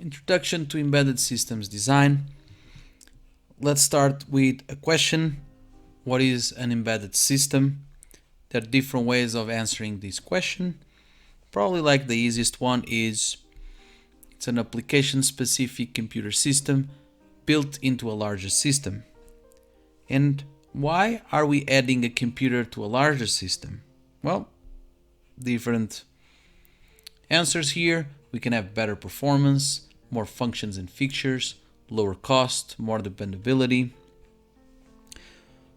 Introduction to Embedded Systems Design. Let's start with a question. What is an embedded system? There are different ways of answering this question. Probably like the easiest one is it's an application-specific computer system built into a larger system. And why are we adding a computer to a larger system? Well, different answers here. We can have better performance, more functions and features, lower cost, more dependability.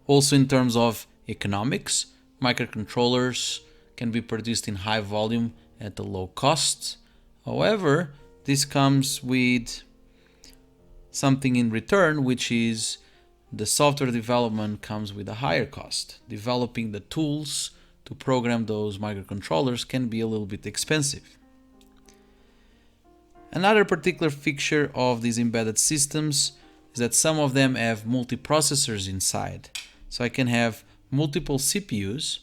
Also in terms of economics, microcontrollers can be produced in high volume at a low cost. However, this comes with something in return, which is the software development comes with a higher cost. Developing the tools to program those microcontrollers can be a little bit expensive. Another particular feature of these embedded systems is that some of them have multiprocessors inside. So I can have multiple CPUs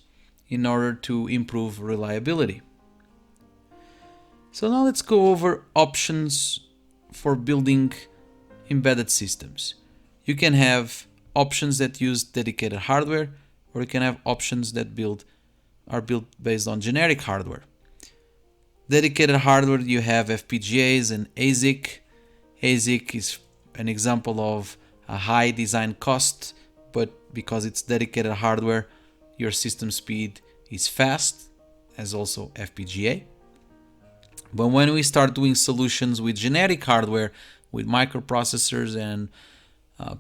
in order to improve reliability. So now let's go over options for building embedded systems. You can have options that use dedicated hardware, or you can have options that are built based on generic hardware. Dedicated hardware, you have FPGAs and ASIC. ASIC is an example of a high design cost, but because it's dedicated hardware, your system speed is fast, as also FPGA. But when we start doing solutions with generic hardware, with microprocessors and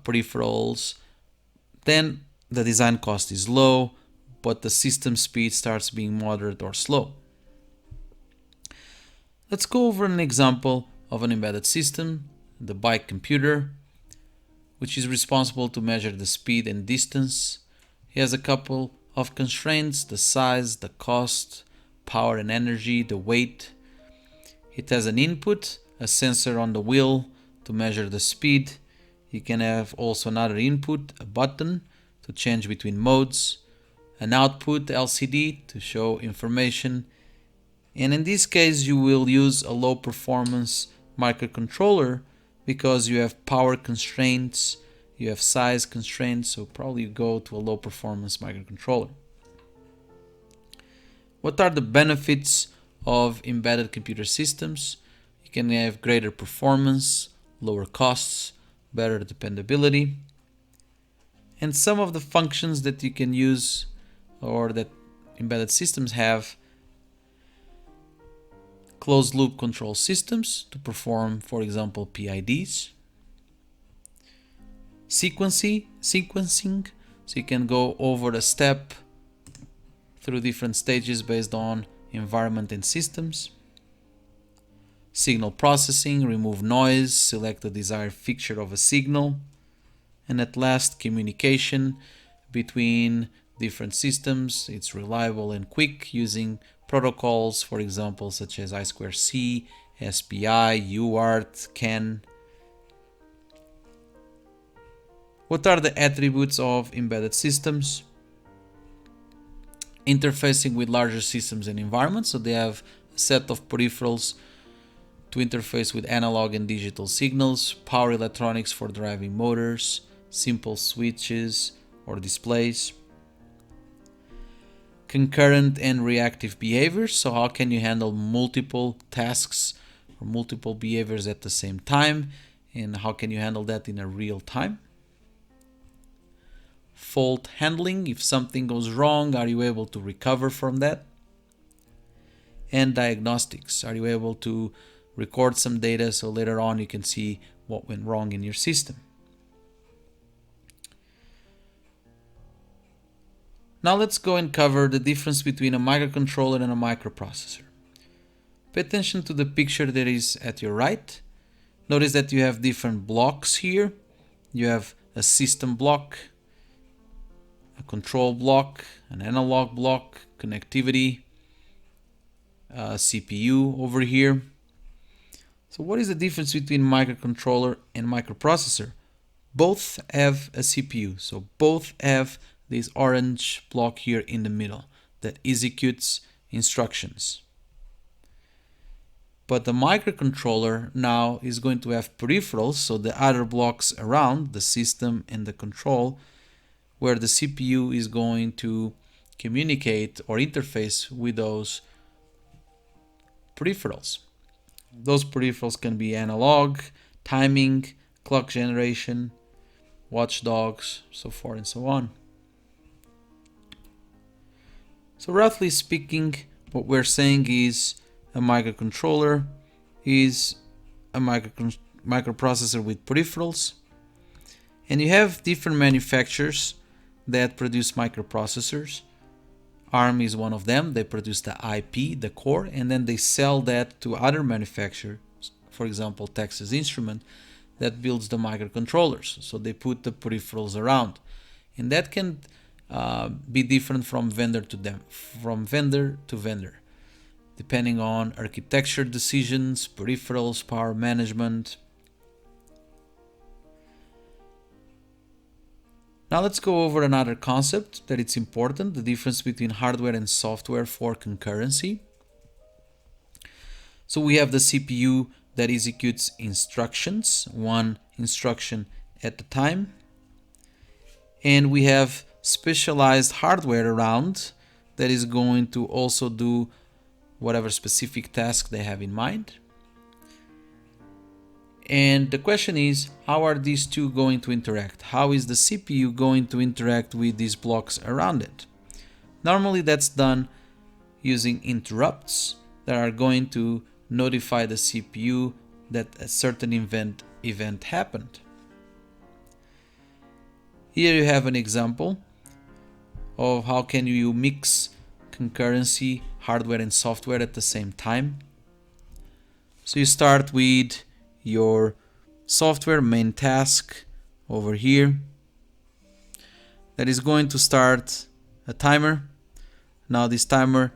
peripherals, then the design cost is low, but the system speed starts being moderate or slow. Let's go over an example of an embedded system, the bike computer, which is responsible to measure the speed and distance. It has a couple of constraints: the size, the cost, power and energy, the weight. It has an input, a sensor on the wheel to measure the speed. You can have also another input, a button to change between modes, an output LCD to show information. And in this case, you will use a low performance microcontroller because you have power constraints, you have size constraints, so probably you go to a low performance microcontroller. What are the benefits of embedded computer systems? You can have greater performance, lower costs, better dependability. And some of the functions that you can use or that embedded systems have: closed loop control systems to perform, for example, PIDs. Sequencing, so you can go over a step through different stages based on environment and systems. Signal processing, remove noise, select the desired feature of a signal. And at last, communication between different systems. It's reliable and quick using protocols, for example, such as I2C, SPI, UART, CAN. What are the attributes of embedded systems? Interfacing with larger systems and environments, so they have a set of peripherals to interface with analog and digital signals, power electronics for driving motors, simple switches or displays. Concurrent and reactive behaviors, so how can you handle multiple tasks or multiple behaviors at the same time, and how can you handle that in a real time? Fault handling, if something goes wrong, are you able to recover from that? And diagnostics, are you able to record some data so later on you can see what went wrong in your system? Now let's go and cover the difference between a microcontroller and a microprocessor. Pay attention to the picture that is at your right. Notice that you have different blocks here. You have a system block, a control block, an analog block, connectivity, a CPU over here. So what is the difference between microcontroller and microprocessor? Both have a CPU, so both have this orange block here in the middle that executes instructions. But the microcontroller now is going to have peripherals, so the other blocks around the system and the control, where the CPU is going to communicate or interface with those peripherals. Those peripherals can be analog, timing, clock generation, watchdogs, so forth and so on. So roughly speaking, what we're saying is a microcontroller is a microprocessor with peripherals, and you have different manufacturers that produce microprocessors. ARM is one of them. They produce the IP, the core, and then they sell that to other manufacturers, for example Texas Instruments, that builds the microcontrollers. So they put the peripherals around, and that can be different from vendor to vendor, depending on architecture decisions, peripherals, power management. Now let's go over another concept that it's important, the difference between hardware and software for concurrency. So we have the CPU that executes instructions, one instruction at a time. And we have specialized hardware around that is going to also do whatever specific task they have in mind. And the question is, how are these two going to interact? How is the CPU going to interact with these blocks around it? Normally that's done using interrupts that are going to notify the CPU that a certain event happened. Here you have an example of how can you mix concurrency, hardware and software at the same time. So you start with your software main task over here that is going to start a timer. Now this timer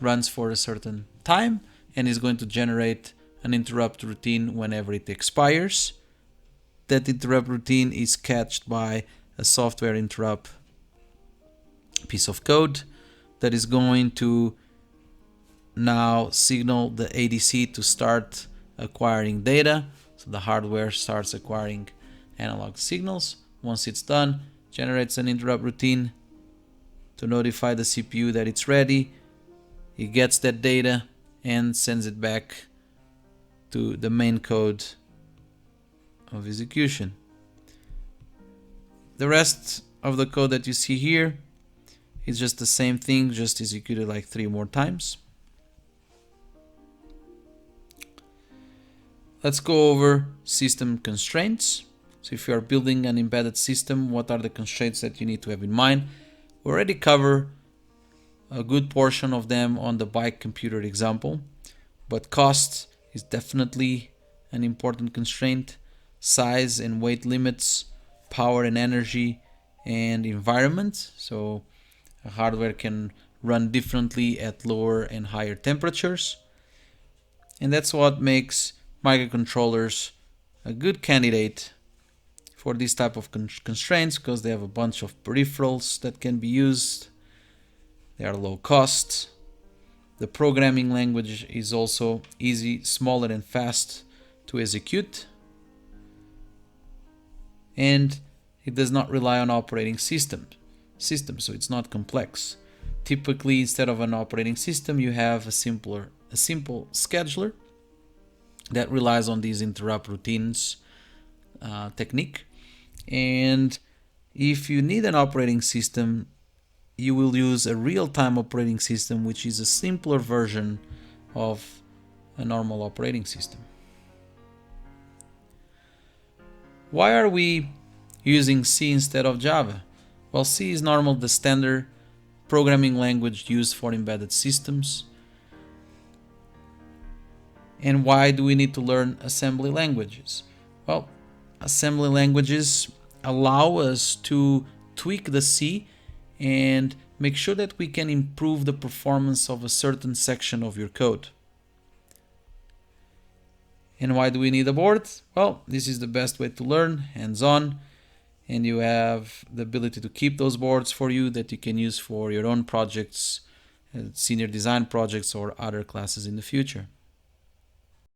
runs for a certain time and is going to generate an interrupt routine whenever it expires. That interrupt routine is catched by a software interrupt piece of code that is going to now signal the ADC to start acquiring data. So the hardware starts acquiring analog signals. Once it's done, generates an interrupt routine to notify the CPU that it's ready. It gets that data and sends it back to the main code of execution. The rest of the code that you see here is just the same thing, just executed like 3 more times. Let's go over system constraints. So if you are building an embedded system, what are the constraints that you need to have in mind? We already cover a good portion of them on the bike computer example, but cost is definitely an important constraint. Size and weight limits, power and energy, and environment. So a hardware can run differently at lower and higher temperatures. And that's what makes microcontrollers a good candidate for this type of constraints, because they have a bunch of peripherals that can be used. They are low cost. The programming language is also easy, smaller and fast to execute. And it does not rely on operating system, so it's not complex. Typically, instead of an operating system, you have a simple scheduler that relies on these interrupt routines technique. And if you need an operating system, you will use a real-time operating system, which is a simpler version of a normal operating system. Why are we using C instead of Java? Well, C is normally the standard programming language used for embedded systems. And why do we need to learn assembly languages? Well, assembly languages allow us to tweak the C and make sure that we can improve the performance of a certain section of your code. And why do we need a board? Well, this is the best way to learn, hands-on, and you have the ability to keep those boards for you that you can use for your own projects, senior design projects, or other classes in the future.